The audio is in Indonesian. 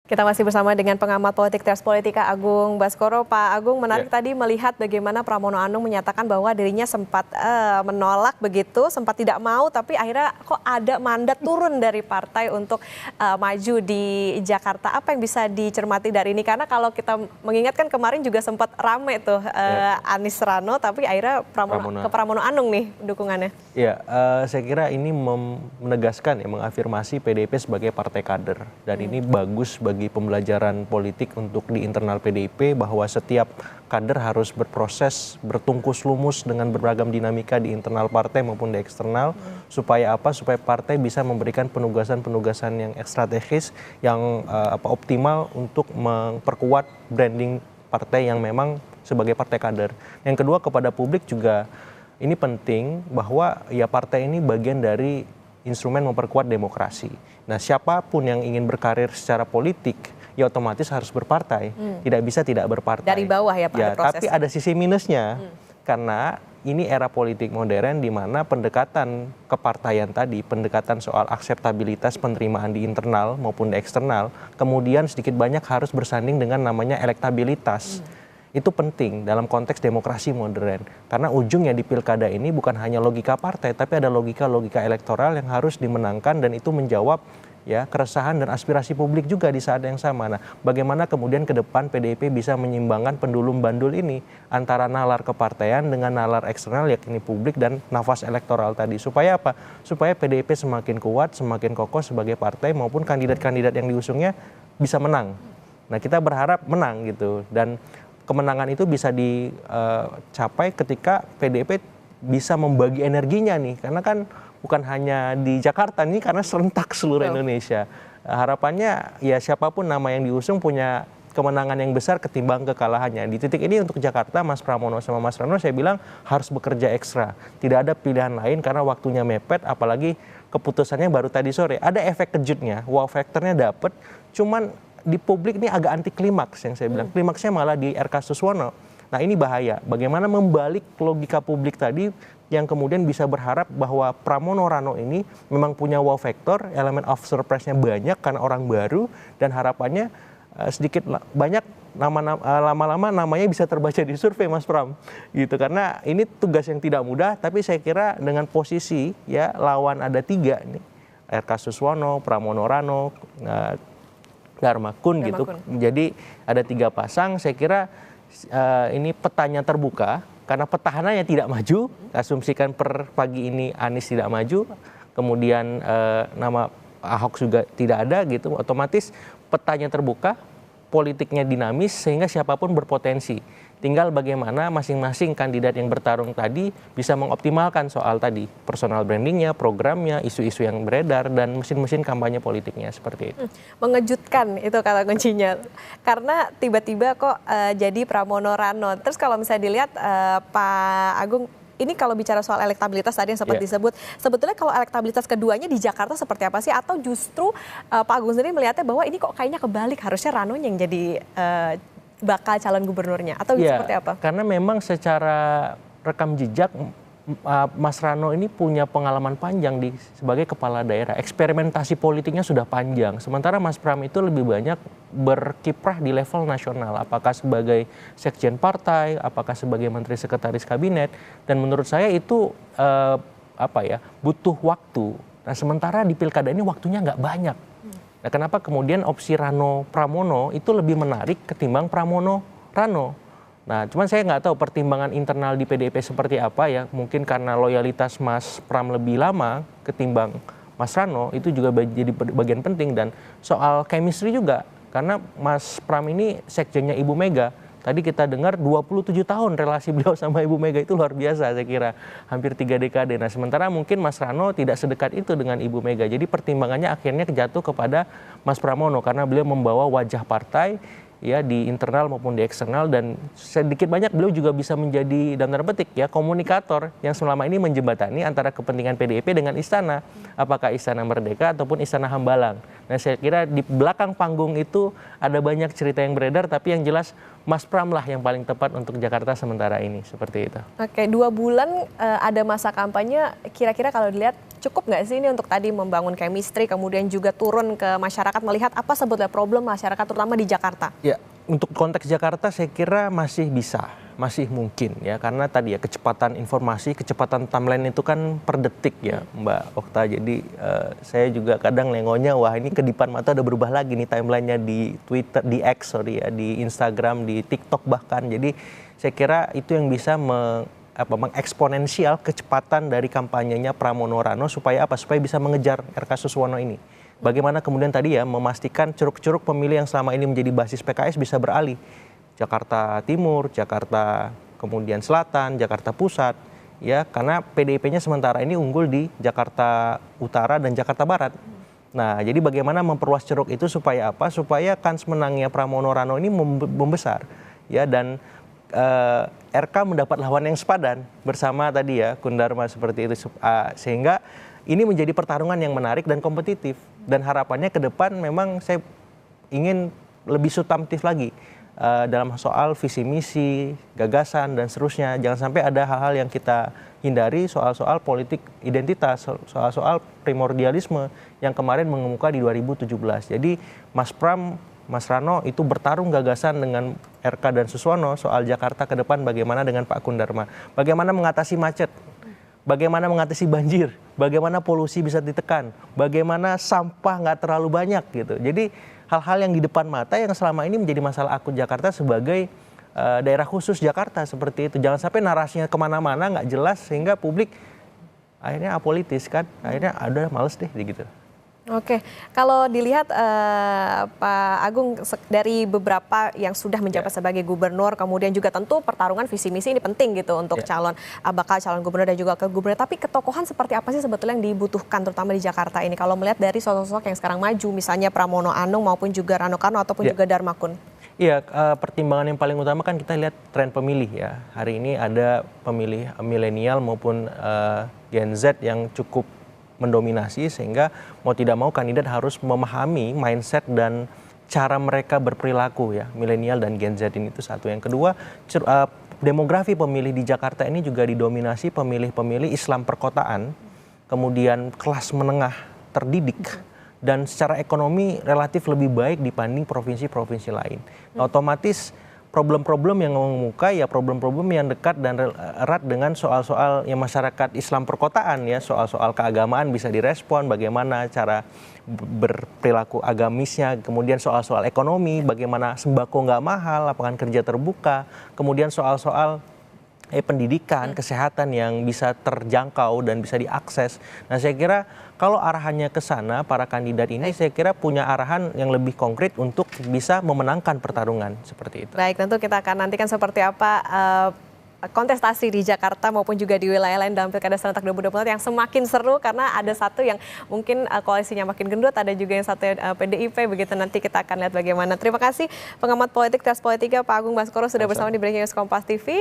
Kita masih bersama dengan pengamat politik Transpolitika Agung Baskoro. Pak Agung, menarik tadi melihat bagaimana Pramono Anung menyatakan bahwa dirinya sempat menolak begitu, sempat tidak mau, tapi akhirnya kok ada mandat turun dari partai untuk maju di Jakarta. Apa yang bisa dicermati dari ini? Karena kalau kita mengingatkan kemarin juga sempat rame tuh Anies Rano, tapi akhirnya ke Pramono Anung nih dukungannya. Ya, saya kira ini menegaskan, mengafirmasi PDIP sebagai partai kader. Dan ini bagus bagi pembelajaran politik untuk di internal PDIP, bahwa setiap kader harus berproses, bertungkus lumus dengan beragam dinamika di internal partai maupun di eksternal. Supaya apa? Supaya partai bisa memberikan penugasan-penugasan yang strategis, yang optimal untuk memperkuat branding partai yang memang sebagai partai kader. Yang kedua, kepada publik juga ini penting, bahwa ya partai ini bagian dari instrumen memperkuat demokrasi. Nah, siapapun yang ingin berkarir secara politik, ya otomatis harus berpartai. Tidak bisa tidak berpartai. Dari bawah ya Pak, ya, tapi ada sisi minusnya. Karena ini era politik modern di mana pendekatan kepartaian tadi, pendekatan soal akseptabilitas penerimaan di internal maupun di eksternal, kemudian sedikit banyak harus bersanding dengan namanya elektabilitas. Itu penting dalam konteks demokrasi modern. Karena ujungnya di pilkada ini bukan hanya logika partai, tapi ada logika-logika elektoral yang harus dimenangkan, dan itu menjawab ya keresahan dan aspirasi publik juga di saat yang sama. Nah, bagaimana kemudian ke depan PDIP bisa menyeimbangkan pendulum bandul ini antara nalar kepartaian dengan nalar eksternal, yakni publik dan nafas elektoral tadi. Supaya apa? Supaya PDIP semakin kuat, semakin kokoh sebagai partai, maupun kandidat-kandidat yang diusungnya bisa menang. Nah, kita berharap menang gitu, dan kemenangan itu bisa dicapai ketika PDIP bisa membagi energinya nih, karena kan bukan hanya di Jakarta nih, karena serentak seluruh Indonesia. Harapannya ya siapapun nama yang diusung punya kemenangan yang besar ketimbang kekalahannya. Di titik ini untuk Jakarta, Mas Pramono sama Mas Rano saya bilang harus bekerja ekstra. Tidak ada pilihan lain karena waktunya mepet, apalagi keputusannya baru tadi sore. Ada efek kejutnya, wow factornya dapet, cuman di publik ini agak anti klimaks yang saya bilang. Klimaksnya malah di RK Suswono. Nah, ini bahaya. Bagaimana membalik logika publik tadi yang kemudian bisa berharap bahwa Pramono Rano ini memang punya wow factor, elemen of surprise-nya banyak karena orang baru, dan harapannya sedikit banyak lama-lama namanya bisa terbaca di survei, Mas Pram. Gitu, karena ini tugas yang tidak mudah, tapi saya kira dengan posisi ya lawan ada 3 nih. RK Suswono, Pramono Rano, Dharma Kun gitu. Jadi ada 3 pasang, saya kira ini petanya terbuka, karena petahananya tidak maju. Asumsikan per pagi ini Anies tidak maju, kemudian nama Ahok juga tidak ada gitu, otomatis petanya terbuka, politiknya dinamis, sehingga siapapun berpotensi. Tinggal bagaimana masing-masing kandidat yang bertarung tadi bisa mengoptimalkan soal tadi, personal brandingnya, programnya, isu-isu yang beredar, dan mesin-mesin kampanye politiknya seperti itu. Mengejutkan itu kata kuncinya, karena tiba-tiba kok jadi Pramono Rano. Terus kalau misalnya dilihat Pak Agung, ini kalau bicara soal elektabilitas tadi yang sempat disebut, sebetulnya kalau elektabilitas keduanya di Jakarta seperti apa sih? Atau justru Pak Agung sendiri melihatnya bahwa ini kok kayaknya kebalik, harusnya Rano yang jadi bakal calon gubernurnya, atau seperti apa? Karena memang secara rekam jejak Mas Rano ini punya pengalaman panjang sebagai kepala daerah. Eksperimentasi politiknya sudah panjang. Sementara Mas Pram itu lebih banyak berkiprah di level nasional. Apakah sebagai sekjen partai, apakah sebagai menteri sekretaris kabinet. Dan menurut saya itu butuh waktu. Nah, sementara di pilkada ini waktunya nggak banyak. Nah, kenapa kemudian opsi Rano Pramono itu lebih menarik ketimbang Pramono Rano? Nah, cuman saya nggak tahu pertimbangan internal di PDIP seperti apa ya. Mungkin karena loyalitas Mas Pram lebih lama ketimbang Mas Rano, itu juga jadi bagian penting. Dan soal chemistry juga, karena Mas Pram ini sekjennya Ibu Mega. Tadi kita dengar 27 tahun relasi beliau sama Ibu Mega, itu luar biasa saya kira. Hampir 3 dekade. Nah, sementara mungkin Mas Rano tidak sedekat itu dengan Ibu Mega. Jadi pertimbangannya akhirnya jatuh kepada Mas Pramono, karena beliau membawa wajah partai ya di internal maupun di eksternal, dan sedikit banyak beliau juga bisa menjadi dalam tanda petik ya komunikator yang selama ini menjembatani antara kepentingan PDIP dengan istana, apakah Istana Merdeka ataupun Istana Hambalang. Nah, saya kira di belakang panggung itu ada banyak cerita yang beredar, tapi yang jelas Mas Pram lah yang paling tepat untuk Jakarta sementara ini, seperti itu. Oke, 2 bulan ada masa kampanye, kira-kira kalau dilihat cukup nggak sih ini untuk tadi membangun chemistry, kemudian juga turun ke masyarakat melihat apa sebetulnya problem masyarakat terutama di Jakarta? Ya, untuk konteks Jakarta saya kira masih bisa, masih mungkin ya, karena tadi ya kecepatan informasi, kecepatan timeline itu kan per detik ya Mbak Okta. Jadi saya juga kadang lengonya, wah ini kedipan mata udah berubah lagi nih timelinenya di Twitter, di X sorry ya, di Instagram, di TikTok bahkan. Jadi saya kira itu yang bisa mengeksponensial kecepatan dari kampanyenya Pramono Rano supaya apa? Supaya bisa mengejar RK Suswono ini. Bagaimana kemudian tadi ya memastikan curug-curug pemilih yang selama ini menjadi basis PKS bisa beralih. Jakarta Timur, Jakarta kemudian Selatan, Jakarta Pusat, ya karena PDIP-nya sementara ini unggul di Jakarta Utara dan Jakarta Barat. Nah, jadi bagaimana memperluas ceruk itu supaya apa? Supaya kans menangnya Pramono Rano ini membesar, ya dan RK mendapat lawan yang sepadan bersama tadi ya Kundarma seperti itu, sehingga ini menjadi pertarungan yang menarik dan kompetitif. Dan harapannya ke depan memang saya ingin lebih substantif lagi dalam soal visi misi, gagasan dan seterusnya. Jangan sampai ada hal-hal yang kita hindari, soal-soal politik identitas, soal-soal primordialisme yang kemarin mengemuka di 2017. Jadi Mas Pram, Mas Rano itu bertarung gagasan dengan RK dan Suswono soal Jakarta ke depan, bagaimana dengan Pak Kundarma. Bagaimana mengatasi macet, bagaimana mengatasi banjir, bagaimana polusi bisa ditekan, bagaimana sampah nggak terlalu banyak gitu. Jadi hal-hal yang di depan mata yang selama ini menjadi masalah akut Jakarta sebagai daerah khusus Jakarta seperti itu. Jangan sampai narasinya kemana-mana nggak jelas sehingga publik akhirnya apolitis kan, akhirnya ada males deh gitu. Oke, kalau dilihat Pak Agung dari beberapa yang sudah menjabat sebagai gubernur, kemudian juga tentu pertarungan visi misi ini penting gitu untuk bakal calon gubernur dan juga ke gubernur. Tapi ketokohan seperti apa sih sebetulnya yang dibutuhkan terutama di Jakarta ini? Kalau melihat dari sosok-sosok yang sekarang maju, misalnya Pramono Anung maupun juga Rano Karno ataupun juga Darmakun. Iya, pertimbangan yang paling utama kan kita lihat tren pemilih ya. Hari ini ada pemilih milenial maupun Gen Z yang cukup mendominasi, sehingga mau tidak mau kandidat harus memahami mindset dan cara mereka berperilaku ya, milenial dan Gen Z ini. Itu satu. Yang kedua, demografi pemilih di Jakarta ini juga didominasi pemilih-pemilih Islam perkotaan, kemudian kelas menengah terdidik, dan secara ekonomi relatif lebih baik dibanding provinsi-provinsi lain. Nah, otomatis problem-problem yang mengemuka ya problem-problem yang dekat dan erat dengan soal-soal yang masyarakat Islam perkotaan ya, soal-soal keagamaan bisa direspon, bagaimana cara berperilaku agamisnya, kemudian soal-soal ekonomi, bagaimana sembako nggak mahal, lapangan kerja terbuka, kemudian soal-soal pendidikan, kesehatan yang bisa terjangkau dan bisa diakses. Nah, saya kira kalau arahannya ke sana, para kandidat ini saya kira punya arahan yang lebih konkret untuk bisa memenangkan pertarungan seperti itu. Baik, tentu kita akan nantikan seperti apa kontestasi di Jakarta maupun juga di wilayah lain dalam Pilkada serentak 2024 yang semakin seru karena ada satu yang mungkin koalisinya makin gendut, ada juga yang satu PDIP, begitu nanti kita akan lihat bagaimana. Terima kasih pengamat politik Trans Politika Pak Agung Baskoro sudah bersama di Breaking News Kompas TV.